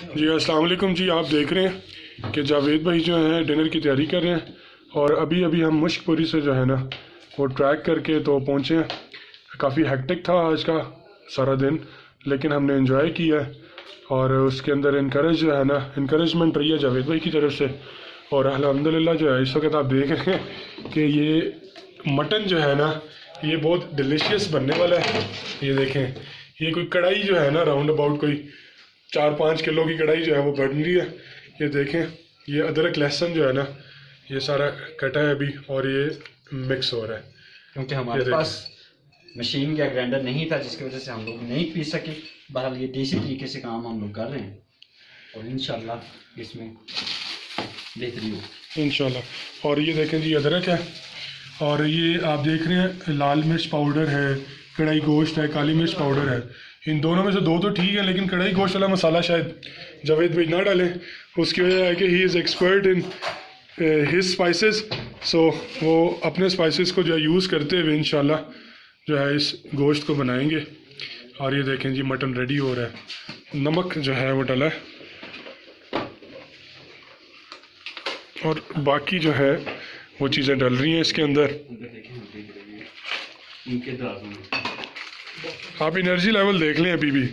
जी अस्सलाम वालेकुम जी। आप देख रहे हैं कि जावेद भाई जो हैं डिनर की तैयारी कर रहे हैं और अभी अभी हम मुश्कपुरी से जो है ना वो ट्रैक करके तो पहुँचे हैं। काफ़ी हेक्टिक था आज का सारा दिन, लेकिन हमने एंजॉय किया है और उसके अंदर इनकरेज जो है ना इनकरेजमेंट रही है जावेद भाई की तरफ से। और अल्हम्दुलिल्लाह जो है इस वक्त आप देख रहे हैं कि ये मटन जो है ना ये बहुत डिलीशियस बनने वाला है। ये देखें, ये कोई कढ़ाई जो है ना राउंड अबाउट कोई 4-5 किलो की कढ़ाई जो है वो बन रही है। ये देखें, ये अदरक लहसुन जो है ना ये सारा कटा है अभी और ये मिक्स हो रहा है क्योंकि हमारे पास मशीन या ग्राइंडर नहीं था, जिसकी वजह से हम लोग नहीं पीस सके। बहरहाल ये देसी तरीके से काम हम लोग कर रहे हैं और इंशाल्लाह इसमें बेहतरी हो इंशाल्लाह। और ये देखें जी अदरक है और ये आप देख रहे हैं लाल मिर्च पाउडर है, कढ़ाई गोश्त है, काली मिर्च पाउडर है। इन दोनों में से दो तो ठीक है, लेकिन कढ़ाई गोश्त वाला मसाला शायद जावेद भाई ना डालें। उसकी वजह है कि he is expert in his spices, so वो अपने स्पाइसेस को जो है यूज़ करते हुए इंशाल्लाह जो है इस गोश्त को बनाएंगे। और ये देखें जी मटन रेडी हो रहा है, नमक जो है वो डाला है और बाकी जो है वो चीज़ें डल रही हैं इसके अंदर। आप एनर्जी लेवल देख लें अभी भी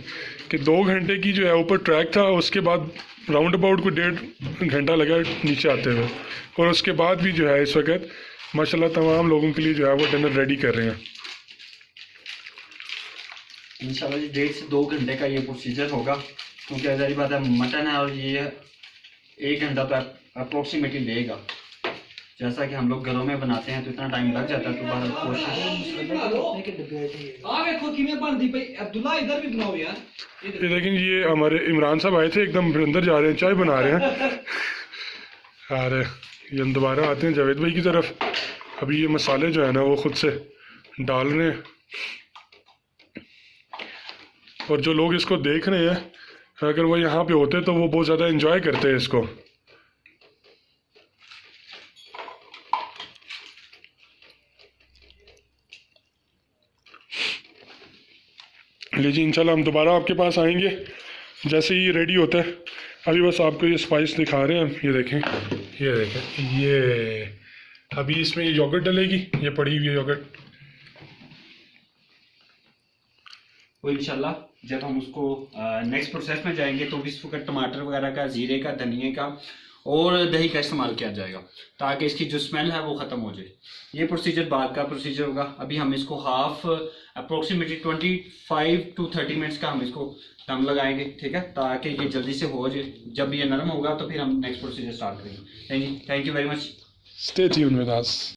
कि 2 घंटे की जो है ऊपर ट्रैक था, उसके बाद राउंड अबाउट को 1.5 घंटा लगा नीचे आते हुए, और उसके बाद भी जो है इस वक्त माशाल्लाह तमाम लोगों के लिए जो है वो डिनर रेडी कर रहे हैं। इंशाल्लाह 1.5 से 2 घंटे का ये प्रोसीजर होगा, क्योंकि ज़ाहिर बात है मटन है और ये 1 घंटा तो अप्रोक्सीमेटली लेगा। जैसा कि हम लोग घरों में बनाते हैं तो इतना टाइम लग जाता है, तो बाहर कोशिश। ये लेकिन ये हमारे इमरान साहब आए थे, एकदम अंदर जा रहे हैं, चाय बना रहे हैं। और ये हम दोबारा आते हैं जावेद भाई की तरफ। अभी ये मसाले जो है ना वो खुद से डाल रहे हैं और जो लोग इसको देख रहे हैं अगर वो यहाँ पे होते तो वो बहुत ज़्यादा एंजॉय करते हैं इसको। लीजिए इंशाल्लाह हम दोबारा आपके पास आएंगे जैसे ही रेडी होता है। अभी बस आपको ये स्पाइस दिखा रहे हैं हम। ये देखें, ये देखें, ये अभी इसमें ये योगर्ट डलेगी, ये पड़ी हुई है योगर्ट। वो इंशाल्लाह जब हम उसको नेक्स्ट प्रोसेस में जाएंगे तो इस वक्त टमाटर वगैरह का, जीरे का, धनिए का और दही का इस्तेमाल किया जाएगा, ताकि इसकी जो स्मेल है वो ख़त्म हो जाए। ये प्रोसीजर बाद का प्रोसीजर होगा। अभी हम इसको अप्रोक्सीमेटली 25 to 30 मिनट्स का हम इसको दम लगाएंगे, ठीक है, ताकि ये जल्दी से हो जाए। जब ये नरम होगा तो फिर हम नेक्स्ट प्रोसीजर स्टार्ट करेंगे। Thank you very much. Stay tuned with us.